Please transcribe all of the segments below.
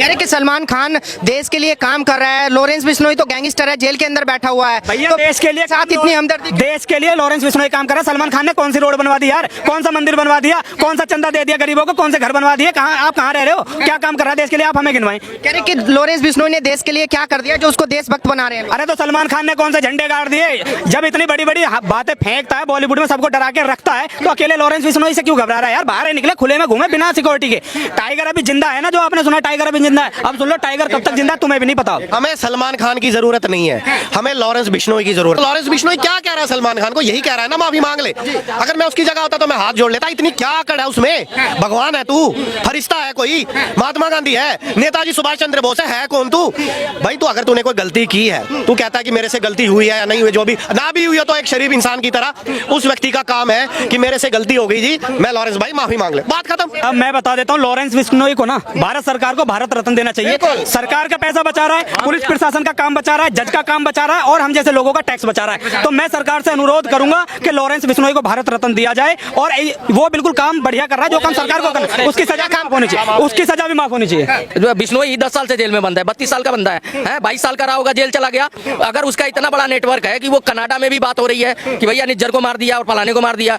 कह रहे कि सलमान खान देश के लिए काम कर रहा है, लॉरेंस बिश्नोई तो गैंगस्टर है, जेल के अंदर बैठा हुआ है। भैया तो देश के लिए साथ इतनी हमदर्दी, देश के लिए लॉरेंस बिश्नोई काम कर रहा है। सलमान खान ने कौन सी रोड बनवा दी यार, कौन सा मंदिर बनवा दिया, कौन सा चंदा दे दिया गरीबों को, कौन से घर बनवा दिए, कहाँ आप कहाँ रह रहे हो, क्या काम कर रहा है देश के लिए, आप हमें गिनवाएं। कह रहे कि लॉरेंस बिश्नोई ने देश के लिए क्या कर दिया जो उसको देशभक्त बना रहे हैं। अरे तो सलमान खान ने कौन से झंडे गाड़ दिए, जब इतनी बड़ी बड़ी बातें फेंकता है, बॉलीवुड में सबको डरा के रखता है, तो अकेले लॉरेंस बिश्नोई से क्यों घबरा रहा है यार। बाहर निकले, खुले में घूमे बिना सिक्योरिटी के। टाइगर अभी जिंदा है ना, जो आपने सुना टाइगर अभी जिंदा है। अब सुन लो टाइगर कब तक जिंदा है तुम्हें भी नहीं पता। हमें सलमान खान की जरूरत नहीं है, हमें लॉरेंस बिश्नोई की जरूरत। लॉरेंस बिश्नोई क्या कह रहा है सलमान खान को, यही कह रहा है ना माफी मांग ले। अगर मैं उसकी जगह होता तो मैं हाथ जोड़ लेता। इतनी क्या अकड़ है उसमें, भगवान है तू, फरिश्ता है कोई, महात्मा गांधी है, नेताजी सुभाष चंद्र बोस है कौन तू भाई। तू अगर तूने कोई गलती की है, तू कहता है कि मेरे से गलती हुई है या नहीं हुई, जो भी ना भी हुई है तो एक शरीफ इंसान की तरह उस व्यक्ति का काम है कि मेरे से गलती हो गई जी, मैं लॉरेंस भाई माफी मांग ले, बात खत्म। अब मैं बता देता हूँ, लॉरेंस बिश्नोई को ना भारत सरकार को भारत रत्न देना चाहिए। सरकार का पैसा बचा रहा है, पुलिस प्रशासन का काम बचा रहा है, जज का काम बचा रहा है और हम जैसे लोगों का टैक्स बचा रहा है। तो मैं सरकार से अनुरोध करूंगा कि लॉरेंस बिश्नोई को भारत रत्न दिया जाए। और वो बिल्कुल काम बढ़िया कर रहा है, जो काम सरकार को करना है उसकी सजा माफ होनी चाहिए, उसकी सजा भी माफ होनी चाहिए। बिश्नोई 10 साल से जेल में बंद है, 32 साल का बंदा है, 22 साल का रहा होगा, जेल चला गया। अगर उसका इतना बड़ा नेटवर्क है कि वो कनाडा में भी बात हो रही है कि भैया निज्जर को मार दिया और फलाने को मार दिया,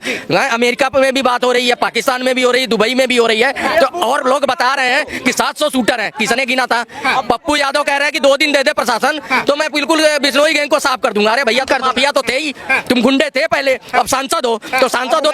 अमेरिका में भी बात हो रही है, पाकिस्तान में भी हो रही है, दुबई में भी हो रही है, तो और लोग बता रहे हैं कि 700 शूटर है। किसने गिना था? पप्पू यादव कह रहे हैं कि 2 दिन दे दे प्रशासन तो मैं बिल्कुल बिश्नोई गैंग को साफ कर दूंगा। अरे भैया माफिया तो थे ही, तुम गुंडे थे पहले, अब सांसद हो तो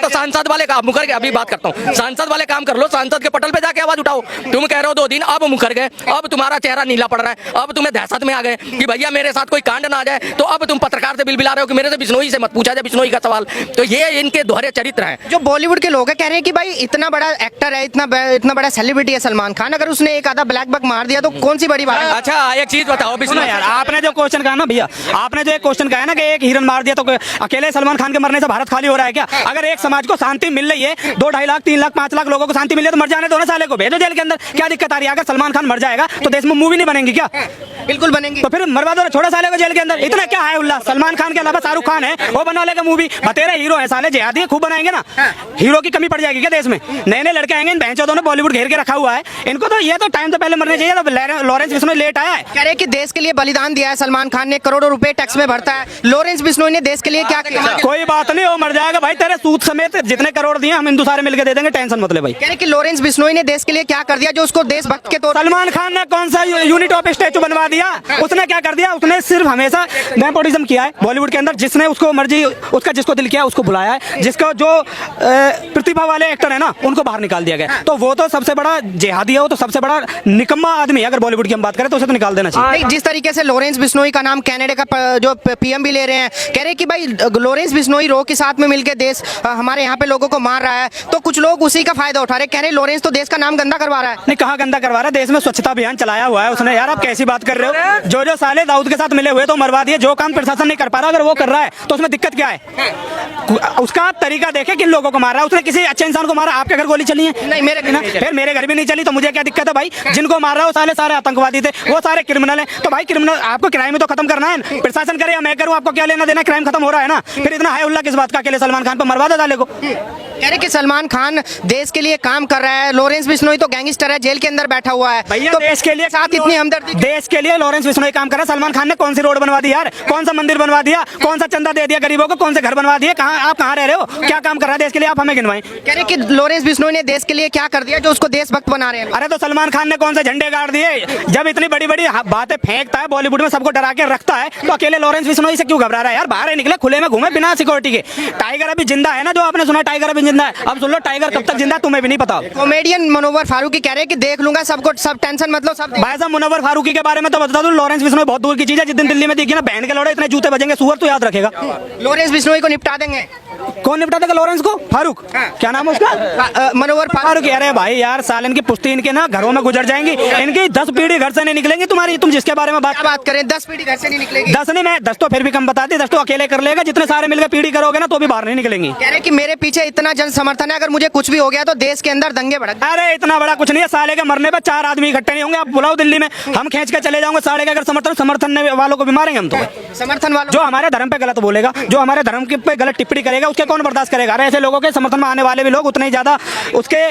सांसद वाले काम मुकर गए। अभी बात करता हूँ, सांसद वाले काम कर लो, सांसद के पटल पे जाके आवाज उठाओ। तुम कह रहे हो 2 दिन, अब मुकर गए, अब तुम्हारा चेहरा नीला पड़ रहा है, अब तुम्हें दहशत में आ गए कि भैया मेरे साथ कोई कांड ना आ जाए, तो अब तुम पत्रकार से बिल बिला रहे हो कि मेरे से बिश्नोई से मत पूछा जाए बिश्नोई का सवाल। तो ये इनके दोहरे चरित्र हैं। जो बॉलीवुड के लोग हैं कह रहे हैं कि भाई इतना बड़ा एक्टर है, इतना बड़ा सेलिब्रिटी है सलमान खान, अगर उसने एक आधा ब्लैक बक मार दिया तो कौन सी बड़ी बात है। अच्छा एक चीज बताओ बिश्नोई यार, आपने जो क्वेश्चन कहा ना भैया, आपने जो एक क्वेश्चन कहा ना कि एक हिरन मार दिया तो अकेले सलमान खान के मरने से भारत खाली हो रहा है क्या? अगर एक समाज को शांति मिल रही है, 2-2.5 लाख 3 लाख 5 लाख लोगों को शांति मिल रही है तो मर जाने दो ना, साले को भेजो जेल के अंदर, क्या दिक्कत आ रही है? अगर सलमान खान मर जाएगा तो देश में मूवी नहीं बनेंगी क्या? बिल्कुल बनेंगी। तो फिर मरवा दो, छोड़ा साले को जेल के अंदर। इतना क्या है उल्लास? सलमान खान के अलावा शाहरुख खान है, वो बना लेगा मूवी। बतेरे हीरो है साले, जिहादी खूब बनाएंगे ना। हीरो की कमी पड़ जाएगी क्या देश में? नए नए लड़के आएंगे, बहनचोदों ने बॉलीवुड घेर के रखा हुआ है इनको, तो ये तो टाइम तो पहले मरने चाहिए। तो लॉरेंस बिश्नोई लेट आया है। कह रहे कि देश के लिए बलिदान दिया है सलमान खान ने, करोड़ों रुपए टैक्स में भरता है। लॉरेंस बिश्नोई ने देश के लिए क्या किया? कोई बात नहीं, वो मर जाएगा भाई, तेरे सूद समेत जितने करोड़ दिए हम हिंदू सारे मिलकर दे देंगे, टेंशन मत ले भाई। कह रहे कि लॉरेंस बिश्नोई ने देश के लिए क्या कर दिया जो उसको देशभक्त के तौर। सलमान खान ने कौन सा यूनिट ऑफ स्टैचू बनवा दिया? उसने क्या कर दिया? उसने सिर्फ हमेशा नेपोटिज्म किया है बॉलीवुड के अंदर। जिसने उसको मर्जी, उसका जिसको दिल किया उसको बुलाया है, जिसको जो प्रतिभा वाले एक्टर है ना उनको बाहर निकाल दिया गया। तो वो तो सबसे बड़ा जिहादी है, वो तो सबसे बड़ा निकम्मा आदमी है। अगर बॉलीवुड की हम बात करें तो उसे तो निकाल देना चाहिए। जिस तरीके से लॉरेंस बिश्नोई का नाम कनाडा का जो पीएम भी ले रहे हैं, कह रहे कि भाई लॉरेंस बिश्नोई रो के साथ में मिलकर देश हमारे यहाँ पे लोगों को मार रहा है, तो कुछ लोग उसी का फायदा उठा रहे। कह रहे लॉरेंस तो देश का नाम गंदा करवा रहा है। नहीं, कहाँ गंदा करवा रहा है? देश में स्वच्छता अभियान चलाया हुआ है उसने। यार आप कैसी बात कर रहे हो? जो साले दाऊद के साथ मिले हुए तो मरवा दिए। जो काम प्रशासन नहीं कर पा रहा, अगर वो कर रहा है तो उसमें दिक्कत क्या है? उसका तरीका देखे किन लोगों को मारा। उसने किसी अच्छे इंसान को मारा? आपके घर गोली चली है? नहीं, मेरे फिर मेरे घर भी नहीं चली, तो मुझे क्या दिक्कत है भाई? जिनको मार रहा है वो सारे आतंकवादी थे, वो सारे क्रिमिनल है। तो भाई क्रिमिनल आपको क्राइम तो खत्म करना है, प्रशासन करे या मैं करूं, आपको क्या लेना देना? क्राइम खत्म हो रहा है ना, फिर इतना है उल्ला किस बात का? अकेले सलमान खान पर मरवा दो साले को। कह रहे कि सलमान खान देश के लिए काम कर रहा है, लॉरेंस बिश्नोई तो गैंगस्टर है, जेल के अंदर बैठा हुआ है। भैया तो देश के लिए साथ इतनी हमदर्दी, देश के लिए लॉरेंस बिश्नोई काम कर रहा है। सलमान खान ने कौन सी रोड बनवा दी यार, कौन सा मंदिर बनवा दिया, कौन सा चंदा दे दिया गरीबों को, कौन से घर बनवा दिए, आप कहाँ रह रहे हो, क्या काम कर रहा है देश के लिए, आप हमें गिनवाएं। कह रहे कि लॉरेंस बिश्नोई ने देश के लिए क्या कर दिया जो उसको देशभक्त बना रहे हैं। अरे तो सलमान खान ने कौन से झंडे गाड़ दिए, जब इतनी बड़ी बड़ी बातें फेंकता है, बॉलीवुड में सबको डरा के रखता है, तो अकेले लॉरेंस बिश्नोई से क्यों घबरा रहा है यार? बाहर निकले, खुले में घूमे बिना सिक्योरिटी के। टाइगर अभी जिंदा है ना, जो आपने सुना टाइगर अभी जिंदा है। अब सुन लो टाइगर कब तक जिंदा है तुम्हें भी नहीं पता। कॉमेडियन मुनव्वर फारूकी कह रहे हैं कि देख लूंगा सबको, सब टेंशन मतलब सब। भाई साहब मुनव्वर फारूकी के बारे में तो बता दूं, लॉरेंस बिश्नोई बहुत दूर की चीज है। जिस दिन दिल्ली में देखी ना बहन के लौड़े इतने जूते बजेंगे सुअर, तो याद रखेगा। लॉरेंस बिश्नोई को निपटा देंगे। कौन निपटा देगा लॉरेंस को? फारूक। क्या नाम है उसका? मनोहर फारूक। अरे भाई यार सालन की पुश्ती इनके ना घरों में गुजर जाएंगी, इनकी 10 पीढ़ी घर से नहीं निकलेंगी तुम्हारी। तुम जिसके बारे में बात करें 10 पीढ़ी घर से नहीं निकलेगी। 10 नहीं, मैं 10 तो फिर भी कम बताती, 10 तो अकेले कर लेगा। जितने सारे मिलकर पीढ़ी करोगे ना तो भी बाहर नहीं निकलेंगी। कह रहे कि मेरे पीछे इतना जन समर्थन है, अगर मुझे कुछ भी हो गया तो देश के अंदर दंगे भड़क। अरे इतना बड़ा कुछ नहीं है, साले के मरने पर 4 आदमी इकट्ठे नहीं होंगे। आप बुलाओ दिल्ली में, हम खींच के चले जाओगे। साले का अगर समर्थन वालों को भी मारेंगे हम तो। समर्थन वालों जो हमारे धर्म पे गलत बोलेगा, जो हमारे धर्म पे गलत टिप्पणी करेगा, के कौन बर्दाश्त करेगा। अरे ऐसे लोगों के समर्थन में आने वाले भी लोग उतने ही ज्यादा उसके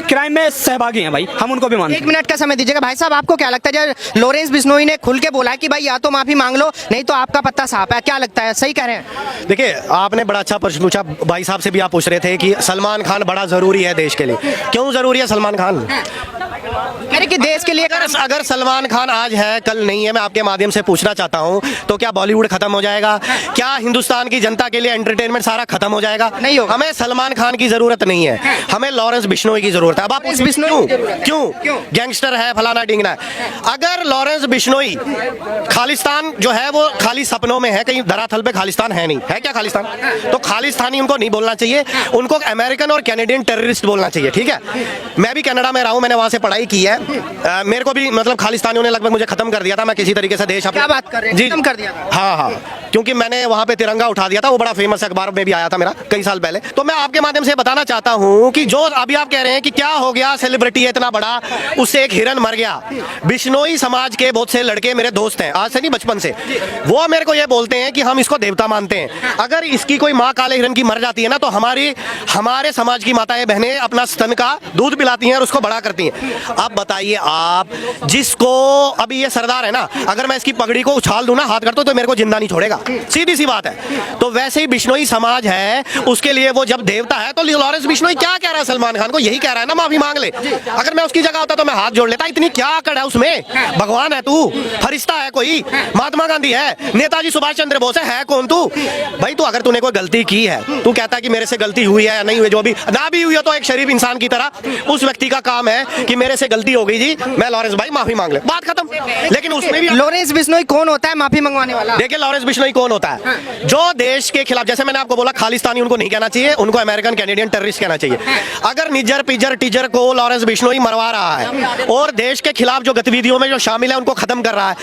क्राइम में सहभागी हैं भाई, हम उनको भी मानते हैं। 1 मिनट का समय दीजिएगा भाई साहब, आपको क्या लगता है जब लॉरेंस बिश्नोई ने खुल के बोला कि भाई या तो माफी मांग लो नहीं तो आपका पत्ता साफ है, क्या लगता है सही कह रहे हैं? देखिए, आपने बड़ा अच्छा प्रश्न पूछा। भाई साहब से भी आप पूछ रहे थे कि सलमान खान बड़ा जरूरी है देश के लिए। क्यों जरूरी है सलमान खान? कह रहे कि देश के लिए अगर सलमान खान आज है कल नहीं है, मैं आपके माध्यम से पूछना चाहता हूं, तो क्या बॉलीवुड खत्म हो जाएगा? क्या हिंदुस्तान की जनता के लिए एंटरटेनमेंट सारा खत्म हो जाएगा? नहीं होगा। हमें सलमान खान की जरूरत नहीं है, हमें लॉरेंस बिश्नोई की जरूरत है। अब आप बिश्नोई क्यों गैंगस्टर है, फलाना डिंगना है। अगर लॉरेंस बिश्नोई, खालिस्तान जो है वो खाली सपनों में है, कहीं धरातल पे खालिस्तान है नहीं है। क्या खालिस्तान? तो खालिस्तानी उनको नहीं बोलना चाहिए, उनको अमेरिकन और कैनेडियन टेररिस्ट बोलना चाहिए। ठीक है, मैं भी कनाडा में रहा हूं, मैंने वहां से पढ़ाई की है। मेरे को भी मतलब खालिस्तानियों ने लगभग मुझे खत्म कर दिया था। मैं किसी तरीके से देश क्या बात कर रहे हैं? जी खत्म कर दिया था? हाँ, क्योंकि मैंने वहां पे तिरंगा उठा दिया था, वो बड़ा फेमस अखबार में भी आया था मेरा कई साल पहले। तो मैं आपके माध्यम से बताना चाहता हूं कि जो अभी आप कह रहे हैं कि क्या हो गया, सेलिब्रिटी है इतना बड़ा, उससे एक हिरन मर गया। बिश्नोई समाज के बहुत से लड़के मेरे दोस्त हैं, आज से नहीं बचपन से, वो मेरे को ये बोलते हैं कि हम इसको देवता मानते हैं। अगर इसकी कोई माँ काले हिरन की मर जाती है ना, तो हमारे समाज की माताएं बहनें अपना स्तन का दूध पिलाती हैं और उसको बड़ा करती हैं। अब बताइए आप, जिसको अभी ये सरदार है ना, अगर मैं इसकी पगड़ी को उछाल दूं ना हाथ कर तो मेरे को जिंदा नहीं छोड़ेगा, सीधी सी बात है। तो वैसे ही बिश्नोई समाज है, उसके लिए वो जब देवता है, तो लॉरेंस बिश्नोई क्या कह रहा है सलमान खान को? यही कह रहा है ना, माफी मांग ले। अगर मैं उसकी जगह होता तो मैं हाथ जोड़ लेता। इतनी क्या अकड़ है उसमें? भगवान है तू? फरिश्ता है कोई? महात्मा गांधी है? नेताजी सुभाष चंद्र बोस है कौन तू भाई? तू अगर तूने कोई गलती की है, तू कहता है कि मेरे से गलती हुई है या नहीं हुई, जो भी ना भी हुई हो, तो एक शरीफ इंसान की तरह उस व्यक्ति का काम है कि मेरे से गलती हो गई जी, मैं लॉरेंस भाई माफी मांग ले, बात खत्म। लेकिन उसमें भी लॉरेंस बिश्नोई कौन होता है माफी मंगवाने वाला? देखिए, लॉरेंस बिश्नोई कौन होता है? जो देश के खिलाफ, जैसे मैंने आपको बोला, खालिस्तानी उनको नहीं कहना चाहिए, उनको अमेरिकन कैनेडियन टेररिस्ट कहना चाहिए। अगर निजर पिजर टीजर को लॉरेंस बिश्नोई मरवा रहा है और देश के खिलाफ जो गतिविधियों में जो शामिल है उनको खत्म कर रहा है,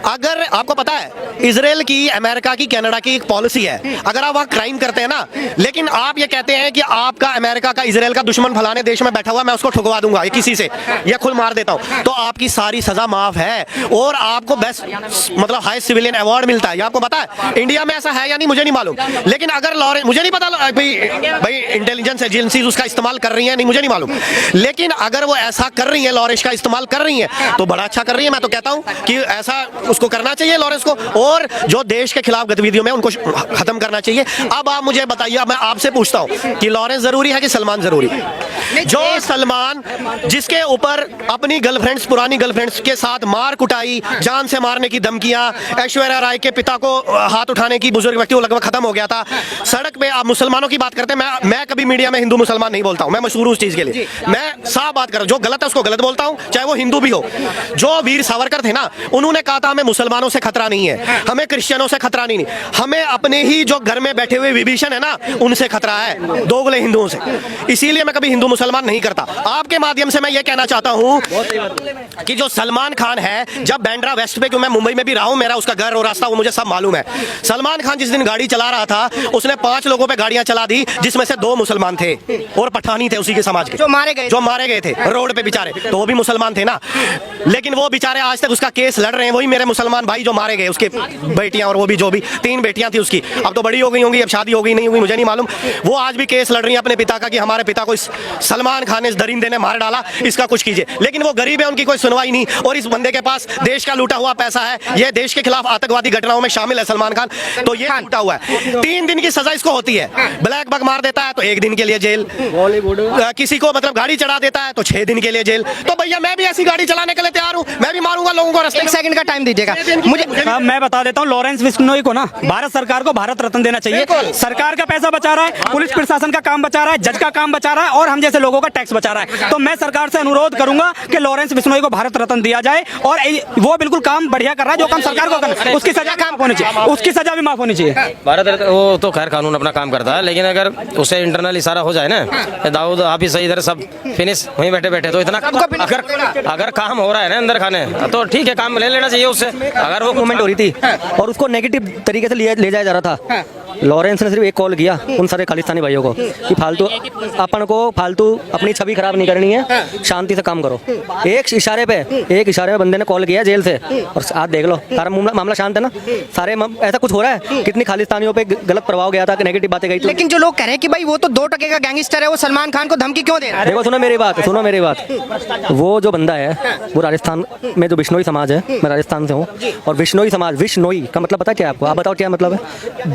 अगर आपको पता है इजराइल की, अमेरिका की, कनाडा की एक पॉलिसी है, अगर आप वहां क्राइम करते हैं ना, लेकिन आप ये कहते हैं कि आपका अमेरिका का इजराइल का दुश्मन फलाने देश में बैठा हुआ, मैं उसको ठुकवा दूंगा किसी से, या खुद मार देता हूं, तो आपकी सारी सजा माफ है और आपको बेस्ट मतलब हाईएस्ट सिविलियन अवार्ड मिलता है। ये आपको पता है? इंडिया में ऐसा है या नहीं मुझे नहीं मालूम, लेकिन अगर लॉरेंस, मुझे नहीं पता भाई इंटेलिजेंस एजेंसीज उसका इस्तेमाल कर रही हैं नहीं मुझे नहीं मालूम, लेकिन अगर वो ऐसा कर रही है, लॉरेंस का इस्तेमाल कर रही है, तो बड़ा अच्छा कर रही है। मैं तो कहता हूं कि ऐसा उसको करना चाहिए लॉरेंस को, और जो देश के खिलाफ गतिविधियों में उनको खत्म करना चाहिए। अब आप मुझे बताइए, मैं आपसे पूछता हूं कि लॉरेंस जरूरी है कि सलमान जरूरी? जो सलमान, जिसके ऊपर अपनी गर्लफ्रेंड्स, पुरानी गर्लफ्रेंड्स के साथ मार कुटाई, जान से मारने की धमकियां, ऐश्वर्या राय के पिता को हाथ उठाने की, बुजुर्ग व्यक्ति को लगभग खत्म हो गया था। सड़क पे आप मुसलमानों की बात करते हैं, मैं कभी मीडिया में हिंदू मुसलमान नहीं बोलता हूं, मैं मशहूर हूं उस चीज के लिए, मैं साफ बात कर रहा हूं, जो गलत है उसको गलत बोलता हूं, चाहे वो हिंदू भी हो। जो वीर सावरकर थे ना, उन्होंने कहा था हमें मुसलमानों से खतरा नहीं है, हमें क्रिश्चियनों से खतरा नहीं, हमें अपने ही जो घर में बैठे हुए विभीषण है ना, उनसे खतरा है, दोगले हिंदुओं से। इसीलिए मैं कभी हिंदू मुसलमान नहीं करता। आपके माध्यम से मैं ये कहना चाहता हूं कि जो सलमान खान है, जब बैंड्रा वेस्ट पे, क्यों मैं मुंबई में भी रहा हूं, मेरा उसका घर और रास्ता वो मुझे सब मालूम है। सलमान खान जिस दिन गाड़ी चला रहा था, उसने 5 लोगों पे गाड़ियां चला दी, जिसमें से 2 मुसलमान थे और पठानी थे उसी के समाज के, जो मारे गए थे रोड पे बेचारे, तो वो भी मुसलमान थे ना। लेकिन वो बेचारे आज तक उसका केस लड़ रहे हैं, वही मेरे मुसलमान भाई जो मारे गए, उसके बेटियां, और वो भी जो भी 3 बेटियां थी उसकी, अब तो बड़ी हो गई होंगी, अब शादी हो गई नहीं हुई मुझे नहीं मालूम, वो आज भी केस लड़ रही है अपने पिता का कि हमारे पिता को इस सलमान खान ने, इस दरिंदे ने मार डाला, इसका कुछ कीजिए। लेकिन वो गरीब है, उनकी कोई सुनवाई नहीं, और इस बंदे के पास देश का लूटा हुआ पैसा है, ये देश के खिलाफ आतंकवादी घटनाओं में शामिल है सलमान खान, तो ये लूटा हुआ है। 3 दिन की सजा इसको होती है। ब्लैक बग मार देता है तो 1 दिन के लिए जेल, किसी को मतलब गाड़ी चढ़ा देता है तो 6 दिन के लिए जेल। तो भैया मैं भी ऐसी गाड़ी चलाने के लिए तैयार हूं, मैं भी मारूंगा लोगों को रास्ते। 1 सेकंड का टाइम दीजिएगा मुझे। मैं बता देता हूँ, लॉरेंस बिश्नोई को ना भारत सरकार को भारत रत्न देना चाहिए। सरकार का पैसा बचा रहा है, पुलिस प्रशासन का काम बचा रहा है, जज का काम बचा रहा है, और हम जैसे लोगों का टैक्स बचा रहा है। तो मैं सरकार से अनुरोध करूंगा कि लॉरेंस बिश्नोई को भारत रत्न दिया जाए, और वो बिल्कुल काम बढ़िया कर रहा है, जो काम सरकार को करना है उसकी सजा माफ होनी चाहिए, उसकी सजा भी माफ होनी चाहिए। भारत रत्न वो तो खैर कानून अपना काम करता है, लेकिन अगर उससे इंटरनल इशारा हो जाए ना, दाऊद आप ही सही, इधर सब फिनिश वहीं बैठे बैठे, तो इतना अगर काम हो रहा है ना अंदर खाने, तो ठीक है, काम ले लेना चाहिए उससे। अगर वो मूवमेंट हो रही थी और उसको नेगेटिव तरीके से ले जाया जा रहा था, लॉरेंस ने सिर्फ एक कॉल किया उन सारे खालिस्तानी भाइयों को कि अपन को फालतू अपनी छवि खराब नहीं करनी है, शांति से काम करो। एक इशारे पे बंदे ने कॉल किया जेल से, और आज देख लो सारा मामला शांत है ना। सारे ऐसा कुछ हो रहा है, कितनी खालिस्तानियों पे गलत प्रभाव गया था, नेगेटिव बातें गई थी। लेकिन जो लोग कह रहे हैं कि भाई वो तो 2% का गैंगस्टर है, वो सलमान खान को धमकी क्यों दे रहा है? देखो सुनो मेरी बात। वो जो बंदा है वो राजस्थान में जो बिश्नोई समाज है, मैं राजस्थान से हूँ, और बिश्नोई समाज, विश्नोई का मतलब पता क्या है आपको? आप बताओ क्या मतलब है?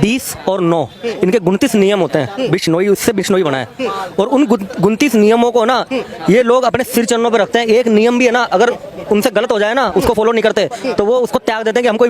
20 और 9 इनके 29 नियम होते हैं। बिश्नोई उससे बिश्नोई बना है, और उन 29 नियमों को ना ये लोग अपने सिर चरणों पर रखते हैं। एक नियम भी है ना, अगर उनसे गलत हो जाए ना, उसको फॉलो नहीं करते तो वो उसको त्याग देते हैं कि हमको